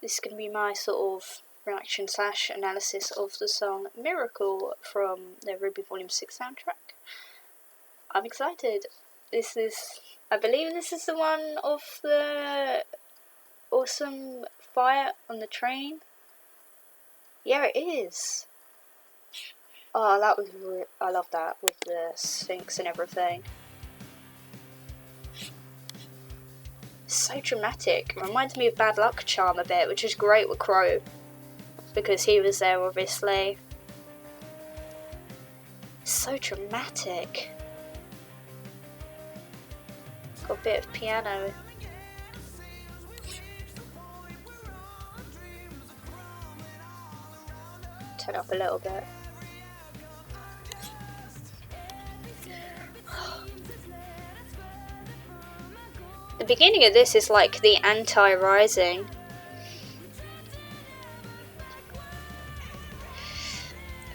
this is going to be my sort of reaction / analysis of the song Miracle from the RWBY Volume 6 soundtrack. I'm excited. I believe this is the one of the awesome fire on the train. Yeah, it is. Oh, I love that with the Sphinx and everything. So dramatic. Reminds me of Bad Luck Charm a bit, which is great with Crow, because he was there obviously. So dramatic. Got a bit of piano. Turn up a little bit. The beginning of this is like the anti-Rising.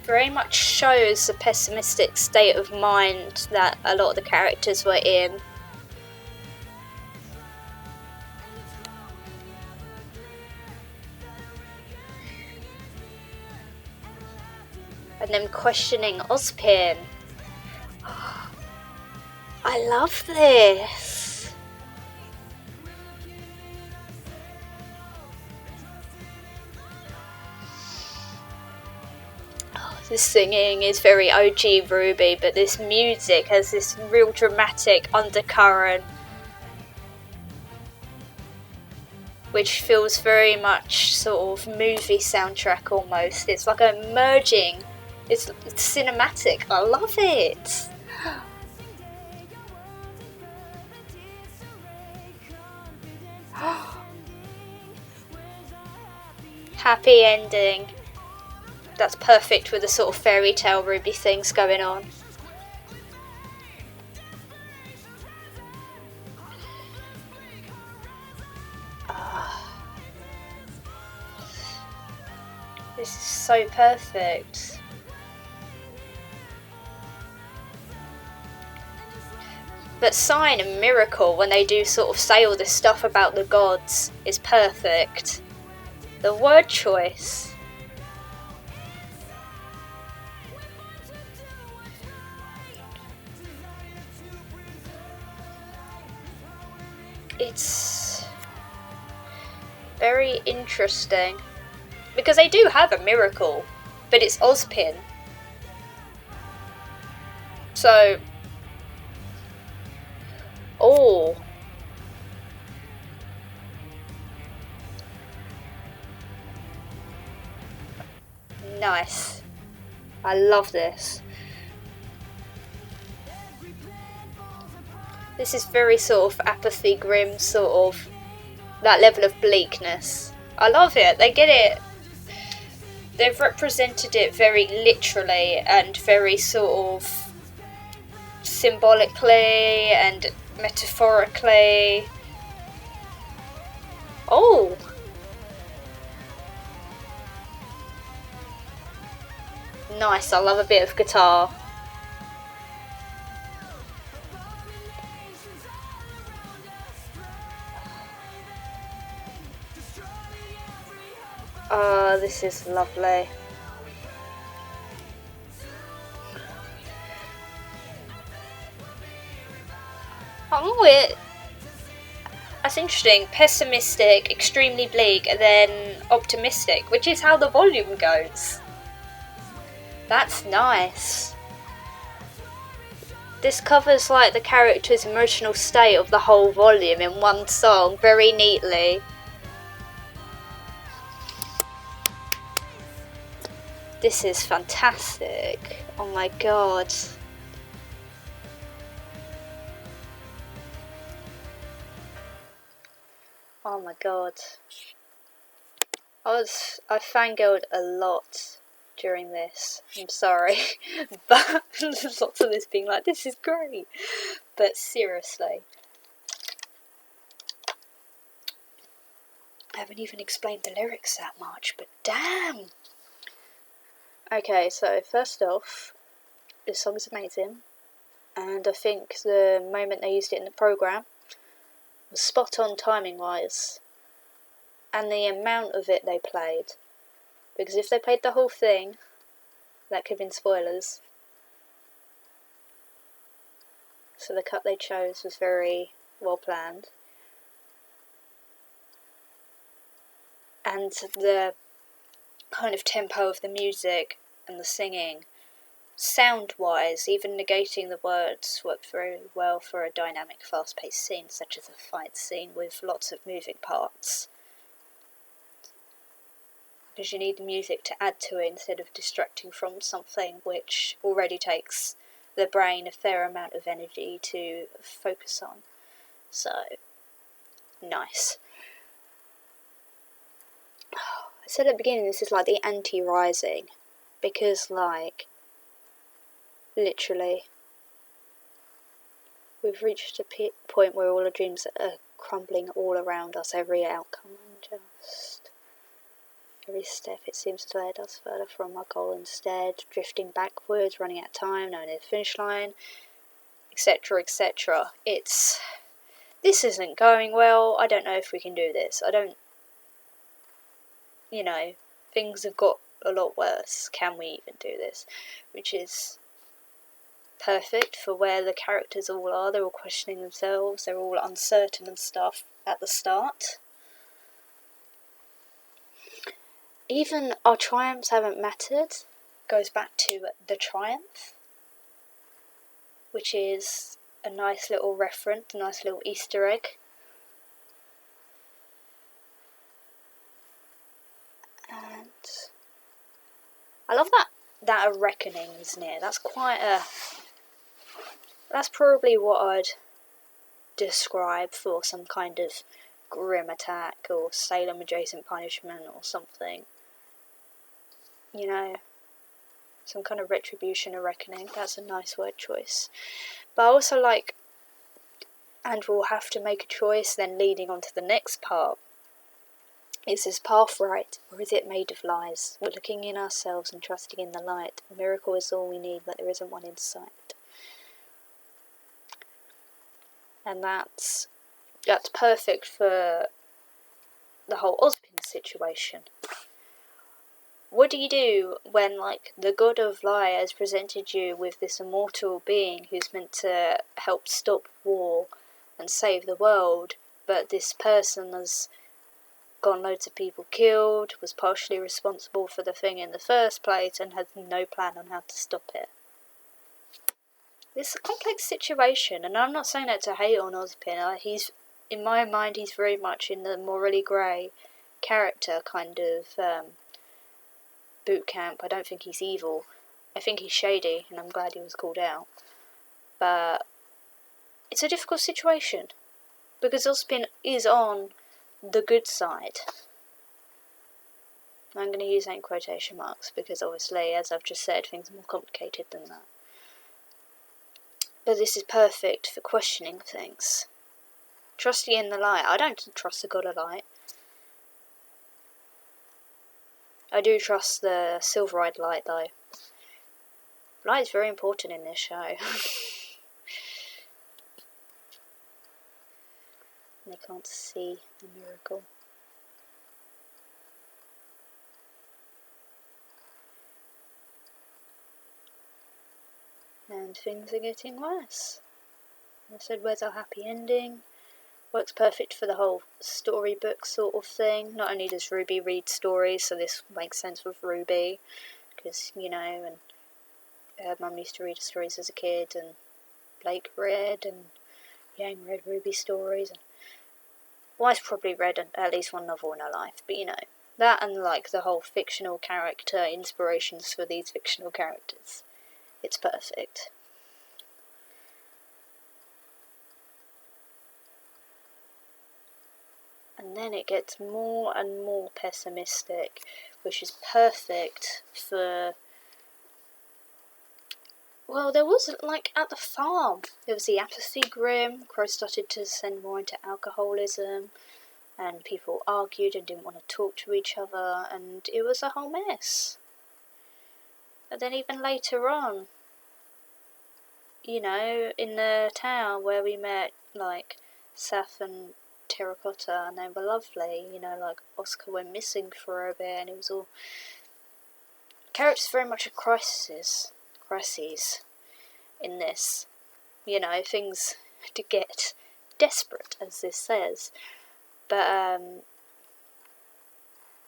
Very much shows the pessimistic state of mind that a lot of the characters were in. And them questioning Ozpin. I love this. The singing is very OG RWBY, but this music has this real dramatic undercurrent, which feels very much sort of movie soundtrack almost. It's like a merging. It's cinematic. I love it. Happy ending. That's perfect with the sort of fairy tale RWBY things going on. This is so perfect. But Sign and Miracle, when they do sort of say all this stuff about the gods, is perfect. The word choice. It's very interesting because they do have a miracle, but it's Ozpin. So, oh, nice. I love this. This is very sort of apathy, grim, sort of that level of bleakness. I love it. They get it. They've represented it very literally and very sort of symbolically and metaphorically. Oh! Nice, I love a bit of guitar. Oh, this is lovely. Oh, that's interesting. Pessimistic, extremely bleak, and then optimistic, which is how the volume goes. That's nice. This covers like the character's emotional state of the whole volume in one song very neatly. This is fantastic. Oh my god. Oh my god. I fangirled a lot during this. I'm sorry. But there's lots of this being like, this is great. But seriously. I haven't even explained the lyrics that much, but damn! Okay, so first off, this song is amazing, and I think the moment they used it in the programme was spot on timing wise, and the amount of it they played. Because if they played the whole thing, that could have been spoilers. So the cut they chose was very well planned. And the kind of tempo of the music and the singing, sound-wise, even negating the words, worked very well for a dynamic, fast-paced scene, such as a fight scene with lots of moving parts. Because you need the music to add to it instead of distracting from something which already takes the brain a fair amount of energy to focus on. So, nice. I said at the beginning this is like the anti-Rising, because like, literally, we've reached a point where all our dreams are crumbling all around us, every outcome, and just every step it seems to lead us further from our goal instead, drifting backwards, running out of time, knowing the finish line, etc, etc. This isn't going well, I don't know if we can do this, things have got a lot worse, can we even do this? Which is perfect for where the characters all are, they're all questioning themselves, they're all uncertain and stuff at the start. Even our triumphs haven't mattered goes back to the triumph, which is a nice little reference, a nice little Easter egg. And I love that a reckoning is near. That's probably what I'd describe for some kind of grim attack or Salem adjacent punishment or something. Some kind of retribution or reckoning. That's a nice word choice. But I also like, and we'll have to make a choice, then leading on to the next part. Is this path right, or is it made of lies? We're looking in ourselves and trusting in the light. A miracle is all we need, but there isn't one in sight. And that's perfect for the whole Ozpin situation. What do you do when, like, the god of lie has presented you with this immortal being who's meant to help stop war and save the world, but this person has got loads of people killed, was partially responsible for the thing in the first place, and has no plan on how to stop it? It's a complex situation, and I'm not saying that to hate on Ozpin. In my mind, he's very much in the morally grey character kind of boot camp. I don't think he's evil. I think he's shady, and I'm glad he was called out. But it's a difficult situation, because Ozpin is on the good side. I'm going to use that in quotation marks, because obviously, as I've just said, things are more complicated than that. But this is perfect for questioning things. Trusting in the light. I don't trust the god of light. I do trust the silver-eyed light, though. Light is very important in this show. They can't see the miracle. And things are getting worse. I said, where's our happy ending? Works perfect for the whole storybook sort of thing. Not only does RWBY read stories, so this makes sense with RWBY, because, and Mum used to read stories as a kid, and Blake read, and Yang read RWBY stories, and Wife's probably read at least one novel in her life, but that and like the whole fictional character inspirations for these fictional characters. It's perfect. And then it gets more and more pessimistic, which is perfect for... Well, there was, like, at the farm, there was the apathy grim, Crow started to descend more into alcoholism, and people argued and didn't want to talk to each other, and it was a whole mess. And then even later on, in the town where we met, like, Saf and terracotta, and they were lovely, you know, like Oscar went missing for a bit, and it was all characters very much a crises in this, you know, things to get desperate, as this says. But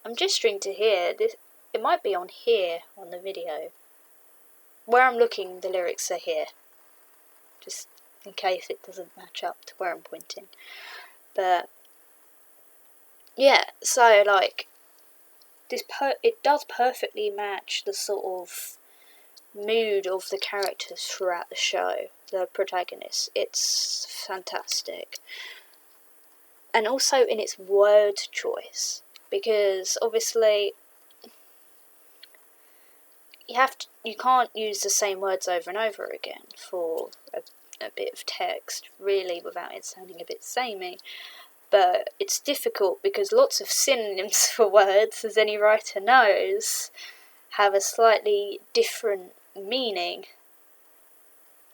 I'm gesturing to here. This, it might be on here on the video. Where I'm looking, the lyrics are here, just in case it doesn't match up to where I'm pointing. But yeah, so like this, it does perfectly match the sort of mood of the characters throughout the show, the protagonists. It's fantastic. And also in its word choice, because obviously you can't use the same words over and over again for a bit of text, really, without it sounding a bit samey. But it's difficult because lots of synonyms for words, as any writer knows, have a slightly different meaning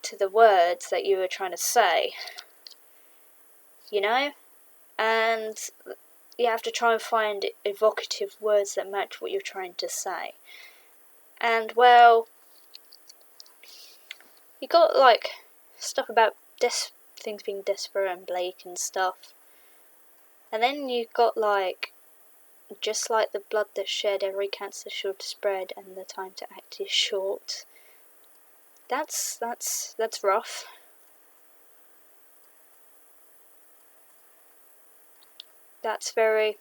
to the words that you were trying to say, you know? And you have to try and find evocative words that match what you're trying to say. And, well, you got, like, stuff about things being desperate and bleak and stuff. And then you got, like, just like the blood that's shed, every cancer sure to spread, and the time to act is short. That's rough. It's very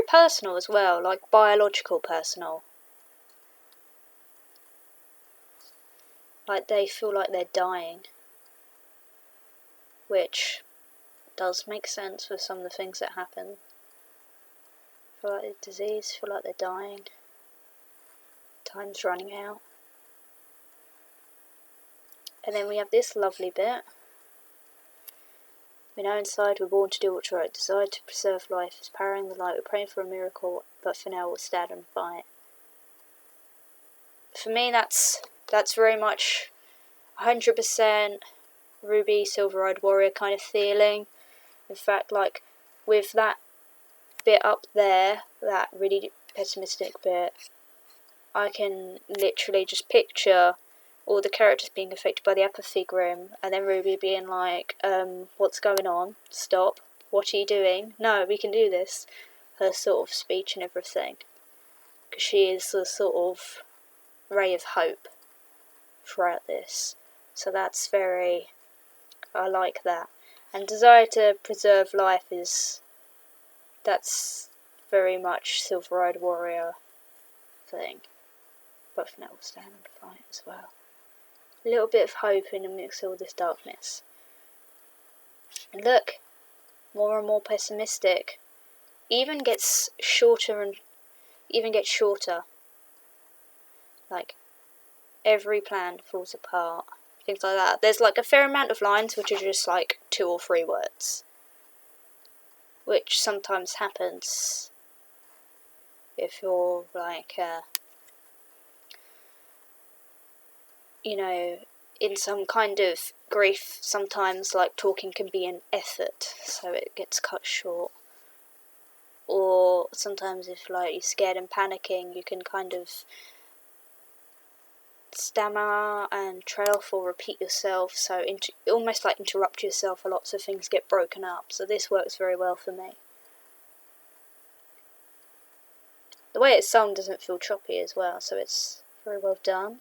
personal as well, like biological personal. Like they feel like they're dying, which does make sense with some of the things that happen. Feel like the disease, feel like they're dying. Time's running out. And then we have this lovely bit. We know inside we're born to do what's right. Desire to preserve life is powering the light. We're praying for a miracle, but for now we'll stand and fight. For me, that's very much 100% RWBY, Silver-Eyed Warrior kind of feeling. In fact, like, with that bit up there, that really pessimistic bit, I can literally just picture all the characters being affected by the apathy grim, and then RWBY being like, what's going on? Stop. What are you doing? No, we can do this. Her sort of speech and everything. Because she is the sort of ray of hope throughout this. So that's very... I like that. And desire to preserve life that's very much Silver-Eyed Warrior thing. But for now we'll stand and fight as well. A little bit of hope in the mix of all this darkness. And look, more and more pessimistic. Even gets shorter. Like, every plan falls apart. Things like that. There's like a fair amount of lines which are just like 2 or 3 words. Which sometimes happens if you're like, you know, in some kind of grief. Sometimes like talking can be an effort, so it gets cut short. Or sometimes if like you're scared and panicking, you can kind of stammer and trail off or repeat yourself, so almost like interrupt yourself a lot, so things get broken up. So this works very well for me. The way it's sung doesn't feel choppy as well, so it's very well done.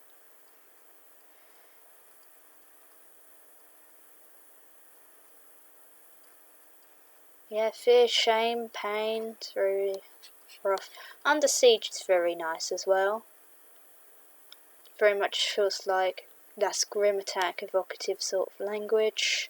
Yeah, fear, shame, pain, it's very rough. Under Siege is very nice as well. Very much feels like that's grim attack, evocative sort of language.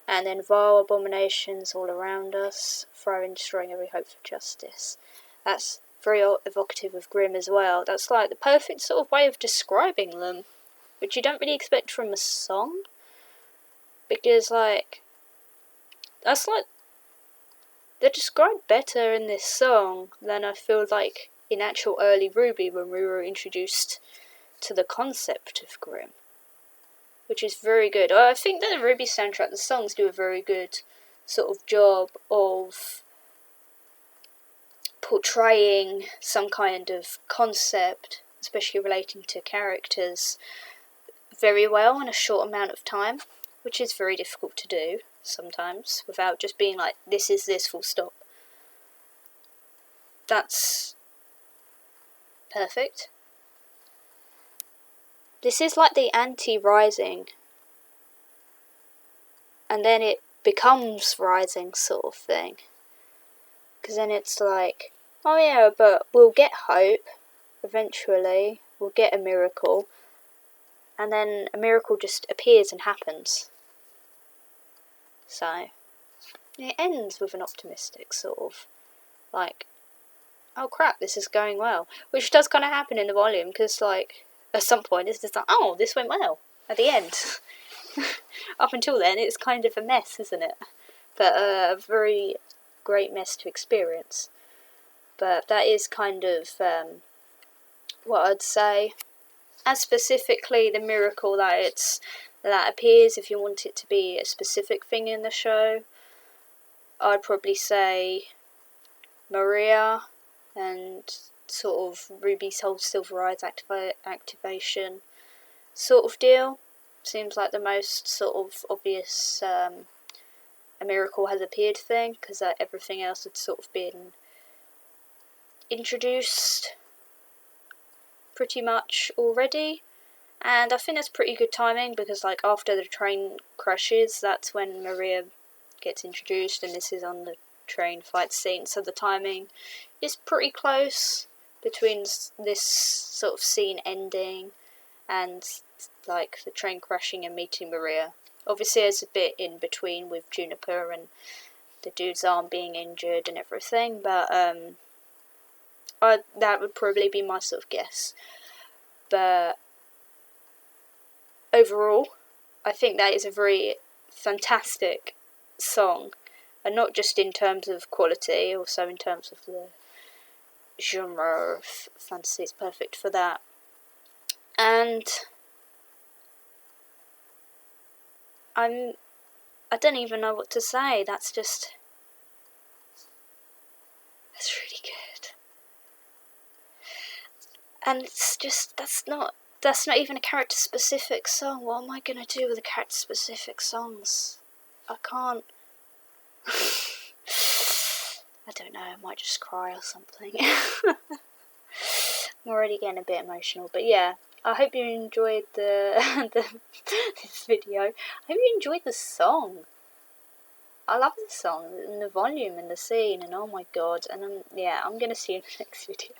And then vile abominations all around us, throwing, destroying every hope for justice. That's very evocative of grim as well. That's like the perfect sort of way of describing them, which you don't really expect from a song. Because like, that's like, they're described better in this song than I feel like in actual early RWBY when we were introduced to the concept of grim. which is very good. I think that the RWBY soundtrack, the songs do a very good sort of job of portraying some kind of concept, especially relating to characters, very well in a short amount of time, which is very difficult to do sometimes without just being like, this is this, full stop. That's perfect. This is like the anti-rising, and then it becomes rising sort of thing. Because then it's like, oh yeah, but we'll get hope eventually, we'll get a miracle, and then a miracle just appears and happens. So, it ends with an optimistic sort of, like, oh crap, this is going well. Which does kind of happen in the volume, because, like, at some point it's just like, oh, this went well, at the end. Up until then, it's kind of a mess, isn't it? But a very great mess to experience. But that is kind of what I'd say. As specifically the miracle that appears, if you want it to be a specific thing in the show, I'd probably say Maria and sort of RWBY's whole Silver Eyes activation sort of deal. Seems like the most sort of obvious a miracle has appeared thing, because everything else had sort of been introduced pretty much already. And I think that's pretty good timing, because like after the train crashes, that's when Maria gets introduced, and this is on the train fight scene, so the timing is pretty close between this sort of scene ending and like the train crashing and meeting Maria. Obviously there's a bit in between with Juniper and the dude's arm being injured and everything, but that would probably be my sort of guess. But overall, I think that is a very fantastic song, and not just in terms of quality, also in terms of the genre of fantasy. It's perfect for that. And I don't even know what to say. That's really good. And it's just, that's not even a character specific song. What am I gonna do with the character specific songs? I can't. I don't know, I might just cry or something. I'm already getting a bit emotional, but yeah, I hope you enjoyed this video. I hope you enjoyed the song. I love the song, and the volume, and the scene, and oh my god, and yeah, I'm gonna see you in the next video.